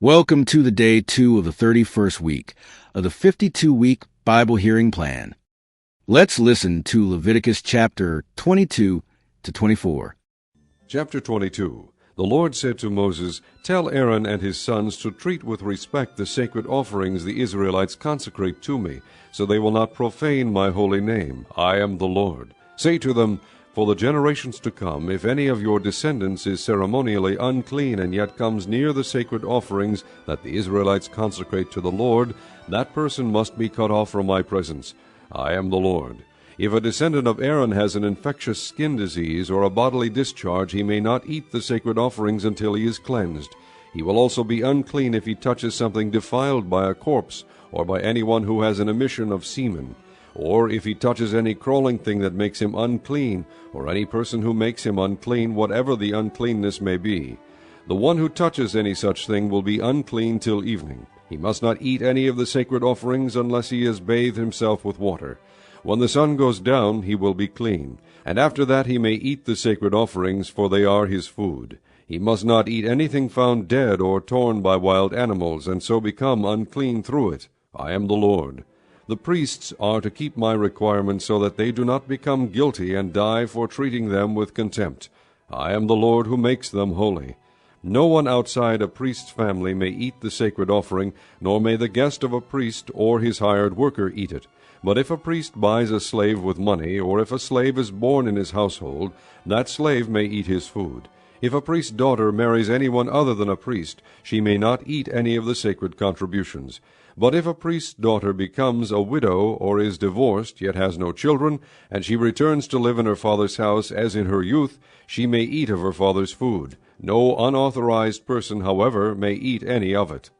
Welcome to the day 2 of the 31st week of the 52-week Bible hearing plan. Let's listen to Leviticus chapter 22 to 24. Chapter 22. The Lord said to Moses, "Tell Aaron and his sons to treat with respect the sacred offerings the Israelites consecrate to me, so they will not profane my holy name. I am the Lord. Say to them, for the generations to come, if any of your descendants is ceremonially unclean and yet comes near the sacred offerings that the Israelites consecrate to the Lord, that person must be cut off from my presence. I am the Lord. If a descendant of Aaron has an infectious skin disease or a bodily discharge, he may not eat the sacred offerings until he is cleansed. He will also be unclean if he touches something defiled by a corpse, or by anyone who has an emission of semen, or if he touches any crawling thing that makes him unclean, or any person who makes him unclean, whatever the uncleanness may be. The one who touches any such thing will be unclean till evening. He must not eat any of the sacred offerings unless he has bathed himself with water. When the sun goes down, he will be clean, and after that he may eat the sacred offerings, for they are his food. He must not eat anything found dead or torn by wild animals, and so become unclean through it. I am the Lord. The priests are to keep my requirements so that they do not become guilty and die for treating them with contempt. I am the Lord who makes them holy. No one outside a priest's family may eat the sacred offering, nor may the guest of a priest or his hired worker eat it. But if a priest buys a slave with money, or if a slave is born in his household, that slave may eat his food. If a priest's daughter marries anyone other than a priest, she may not eat any of the sacred contributions. But if a priest's daughter becomes a widow or is divorced, yet has no children, and she returns to live in her father's house as in her youth, she may eat of her father's food. No unauthorized person, however, may eat any of it.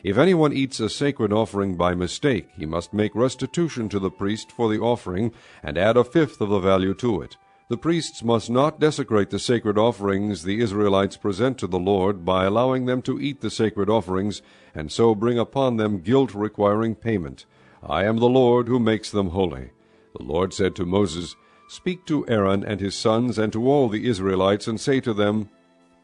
If anyone eats a sacred offering by mistake, he must make restitution to the priest for the offering, and add 1/5 of the value to it. The priests must not desecrate the sacred offerings the Israelites present to the Lord by allowing them to eat the sacred offerings, and so bring upon them guilt requiring payment. I am the Lord who makes them holy. The Lord said to Moses, "Speak to Aaron and his sons and to all the Israelites, and say to them,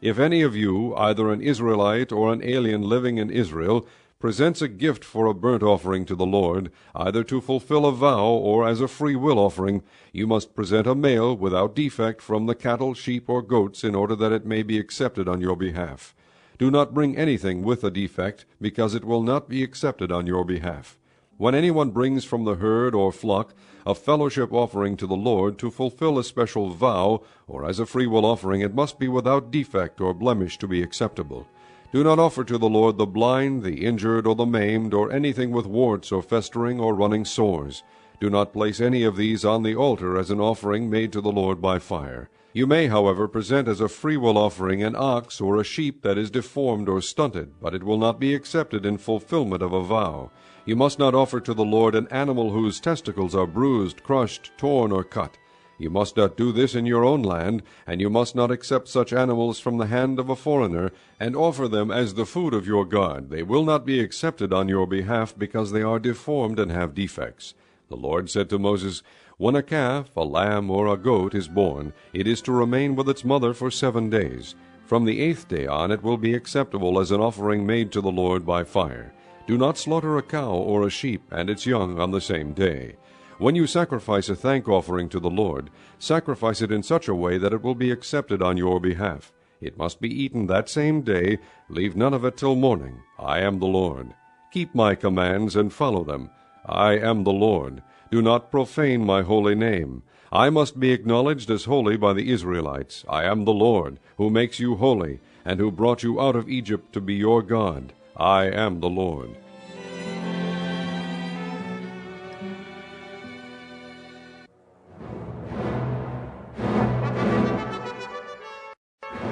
if any of you, either an Israelite or an alien living in Israel, presents a gift for a burnt offering to the Lord, either to fulfill a vow or as a free will offering, you must present a male without defect from the cattle, sheep, or goats, in order that it may be accepted on your behalf. Do not bring anything with a defect, because it will not be accepted on your behalf. When anyone brings from the herd or flock a fellowship offering to the Lord to fulfill a special vow, or as a freewill offering, it must be without defect or blemish to be acceptable. Do not offer to the Lord the blind, the injured, or the maimed, or anything with warts or festering or running sores. Do not place any of these on the altar as an offering made to the Lord by fire. You may, however, present as a freewill offering an ox or a sheep that is deformed or stunted, but it will not be accepted in fulfillment of a vow. You must not offer to the Lord an animal whose testicles are bruised, crushed, torn, or cut. You must not do this in your own land, and you must not accept such animals from the hand of a foreigner, and offer them as the food of your God. They will not be accepted on your behalf, because they are deformed and have defects. The Lord said to Moses, when a calf, a lamb, or a goat is born, it is to remain with its mother for 7 days. From the 8th day on it will be acceptable as an offering made to the Lord by fire. Do not slaughter a cow or a sheep and its young on the same day. When you sacrifice a thank offering to the Lord, sacrifice it in such a way that it will be accepted on your behalf. It must be eaten that same day. Leave none of it till morning. I am the Lord. Keep my commands and follow them. I am the Lord. Do not profane my holy name. I must be acknowledged as holy by the Israelites. I am the Lord, who makes you holy, and who brought you out of Egypt to be your God. I am the Lord.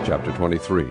Chapter 23.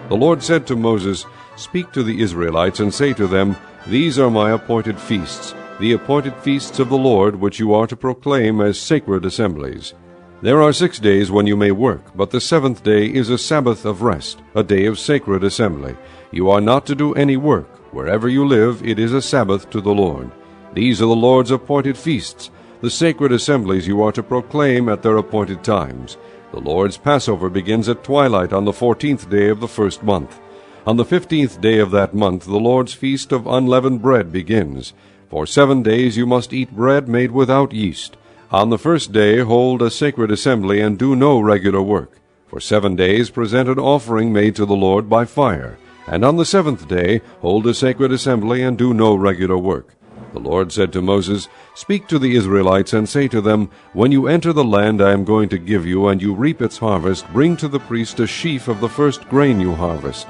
The Lord said to Moses, "Speak to the Israelites, and say to them, these are my appointed feasts, the appointed feasts of the Lord, which you are to proclaim as sacred assemblies. There are 6 days when you may work, but the 7th day is a Sabbath of rest, a day of sacred assembly. You are not to do any work. Wherever you live, it is a Sabbath to the Lord. These are the Lord's appointed feasts, the sacred assemblies you are to proclaim at their appointed times. The Lord's Passover begins at twilight on the 14th day of the 1st month. On the 15th day of that month the Lord's feast of unleavened bread begins. For 7 days you must eat bread made without yeast. On the first day hold a sacred assembly, and do no regular work. For 7 days present an offering made to the Lord by fire. And on the 7th day hold a sacred assembly, and do no regular work. The Lord said to Moses, Speak to the Israelites, and say to them, When you enter the land I am going to give you, and you reap its harvest, bring to the priest a sheaf of the first grain you harvest.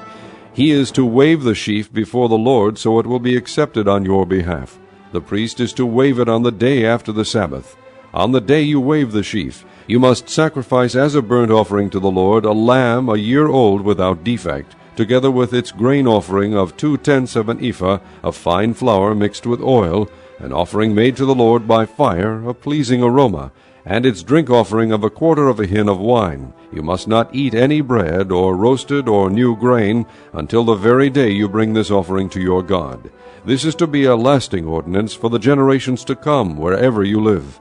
He is to wave the sheaf before the Lord, so it will be accepted on your behalf. The priest is to wave it on the day after the Sabbath. On the day you wave the sheaf, you must sacrifice as a burnt offering to the Lord a lamb a year old without defect, together with its grain offering of 2/10 of an ephah of fine flour mixed with oil, an offering made to the Lord by fire, a pleasing aroma, and its drink offering of 1/4 of a hin of wine. You must not eat any bread, or roasted or new grain, until the very day you bring this offering to your God. This is to be a lasting ordinance for the generations to come, wherever you live.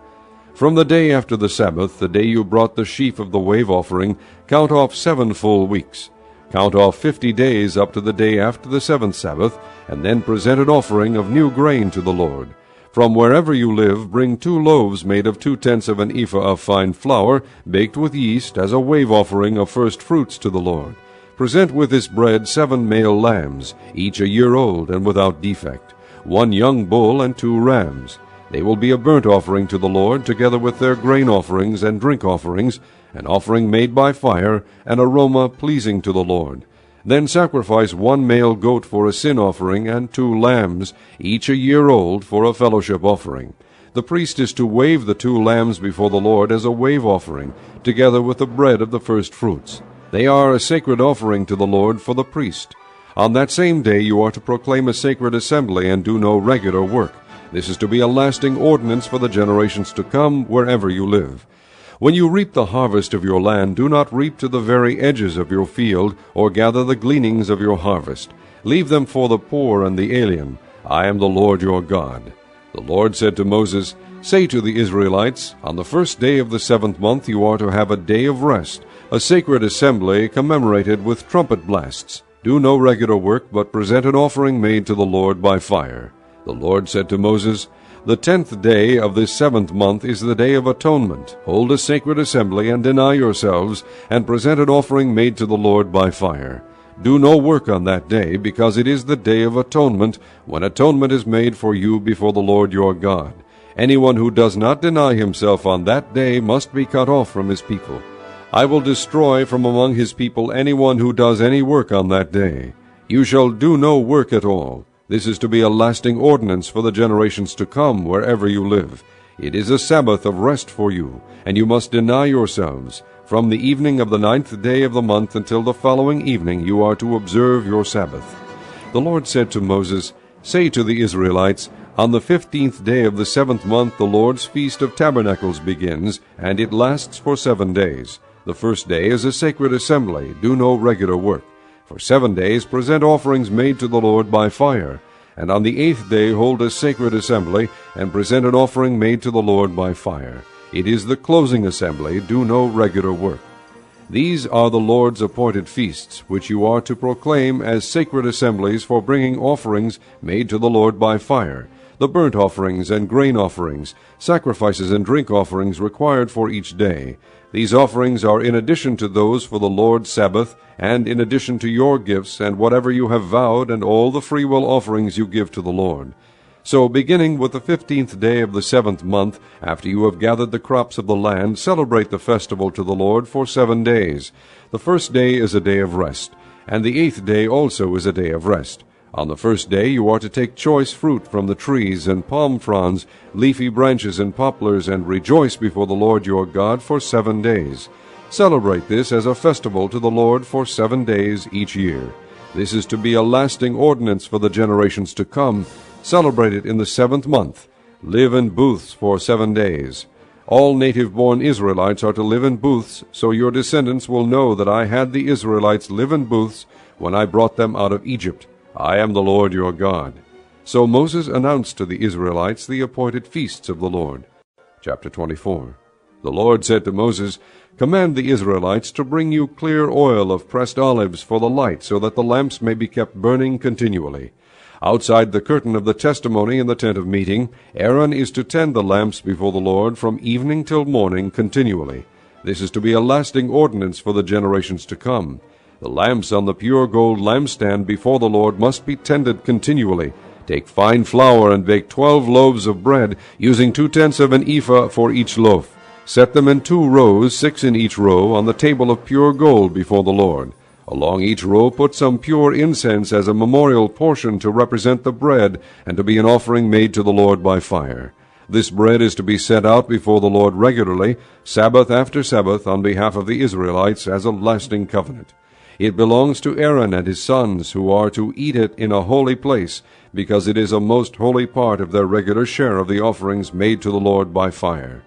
From the day after the Sabbath, the day you brought the sheaf of the wave offering, count off 7 full weeks. Count off 50 days up to the day after the 7th Sabbath, and then present an offering of new grain to the Lord. From wherever you live, bring 2 loaves made of 2/10 of an ephah of fine flour, baked with yeast, as a wave offering of first fruits to the Lord. Present with this bread 7 male lambs, each a year old and without defect, 1 young bull and 2 rams. They will be a burnt offering to the Lord, together with their grain offerings and drink offerings, an offering made by fire, an aroma pleasing to the Lord. Then sacrifice 1 male goat for a sin offering, and 2 lambs, each a year old, for a fellowship offering. The priest is to wave the 2 lambs before the Lord as a wave offering, together with the bread of the first fruits. They are a sacred offering to the Lord for the priest. On that same day you are to proclaim a sacred assembly, and do no regular work. This is to be a lasting ordinance for the generations to come, wherever you live. When you reap the harvest of your land, do not reap to the very edges of your field, or gather the gleanings of your harvest. Leave them for the poor and the alien. I am the Lord your God. The Lord said to Moses, Say to the Israelites, On the first day of the 7th month you are to have a day of rest, a sacred assembly commemorated with trumpet blasts. Do no regular work, but present an offering made to the Lord by fire. The Lord said to Moses, The 10th day of this 7th month is the day of atonement. Hold a sacred assembly, and deny yourselves, and present an offering made to the Lord by fire. Do no work on that day, because it is the day of atonement, when atonement is made for you before the Lord your God. Anyone who does not deny himself on that day must be cut off from his people. I will destroy from among his people anyone who does any work on that day. You shall do no work at all. This is to be a lasting ordinance for the generations to come, wherever you live. It is a Sabbath of rest for you, and you must deny yourselves. From the evening of the 9th day of the month until the following evening you are to observe your Sabbath. The Lord said to Moses, Say to the Israelites, On the 15th day of the 7th month the Lord's Feast of Tabernacles begins, and it lasts for 7 days. The first day is a sacred assembly. Do no regular work. For 7 days present offerings made to the Lord by fire, and on the 8th day hold a sacred assembly, and present an offering made to the Lord by fire. It is the closing assembly. Do no regular work. These are the Lord's appointed feasts, which you are to proclaim as sacred assemblies for bringing offerings made to the Lord by fire, the burnt offerings and grain offerings, sacrifices and drink offerings required for each day. These offerings are in addition to those for the Lord's Sabbath, and in addition to your gifts and whatever you have vowed, and all the freewill offerings you give to the Lord. So, beginning with the 15th day of the 7th month, after you have gathered the crops of the land, celebrate the festival to the Lord for 7 days. The first day is a day of rest, and the 8th day also is a day of rest. On the first day you are to take choice fruit from the trees, and palm fronds, leafy branches, and poplars, and rejoice before the Lord your God for 7 days. Celebrate this as a festival to the Lord for 7 days each year. This is to be a lasting ordinance for the generations to come. Celebrate it in the 7th month. Live in booths for 7 days. All native-born Israelites are to live in booths, so your descendants will know that I had the Israelites live in booths when I brought them out of Egypt. I am the Lord your God. So Moses announced to the Israelites the appointed feasts of the Lord. Chapter 24. The Lord said to Moses, Command the Israelites to bring you clear oil of pressed olives for the light, so that the lamps may be kept burning continually. Outside the curtain of the testimony in the tent of meeting, Aaron is to tend the lamps before the Lord from evening till morning continually. This is to be a lasting ordinance for the generations to come. The lamps on the pure gold lampstand before the Lord must be tended continually. Take fine flour and bake 12 loaves of bread, using 2/10 of an ephah for each loaf. Set them in 2 rows, 6 in each row, on the table of pure gold before the Lord. Along each row put some pure incense as a memorial portion to represent the bread, and to be an offering made to the Lord by fire. This bread is to be set out before the Lord regularly, Sabbath after Sabbath, on behalf of the Israelites, as a lasting covenant. It belongs to Aaron and his sons, who are to eat it in a holy place, because it is a most holy part of their regular share of the offerings made to the Lord by fire.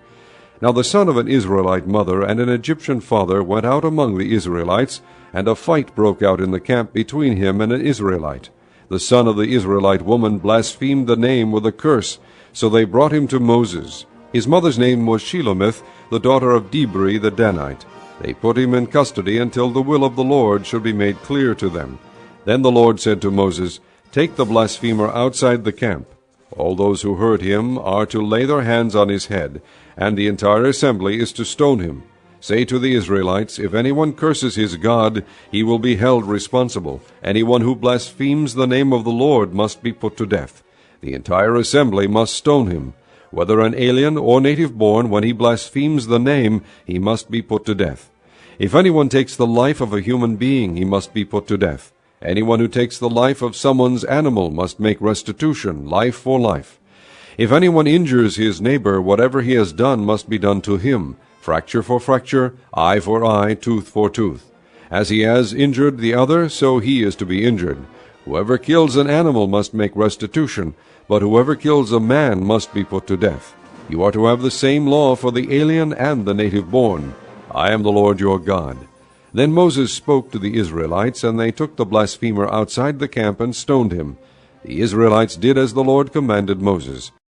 Now the son of an Israelite mother and an Egyptian father went out among the Israelites, and a fight broke out in the camp between him and an Israelite. The son of the Israelite woman blasphemed the name with a curse, so they brought him to Moses. His mother's name was Shelomith, the daughter of Dibri the Danite. They put him in custody until the will of the Lord should be made clear to them. Then the Lord said to Moses, Take the blasphemer outside the camp. All those who heard him are to lay their hands on his head, and the entire assembly is to stone him. Say to the Israelites, If anyone curses his God, he will be held responsible. Anyone who blasphemes the name of the Lord must be put to death. The entire assembly must stone him. Whether an alien or native-born, when he blasphemes the name, he must be put to death. If anyone takes the life of a human being, he must be put to death. Anyone who takes the life of someone's animal must make restitution, life for life. If anyone injures his neighbor, whatever he has done must be done to him, fracture for fracture, eye for eye, tooth for tooth. As he has injured the other, so he is to be injured. Whoever kills an animal must make restitution, but whoever kills a man must be put to death. You are to have the same law for the alien and the native-born. I am the Lord your God. Then Moses spoke to the Israelites, and they took the blasphemer outside the camp and stoned him. The Israelites did as the Lord commanded Moses.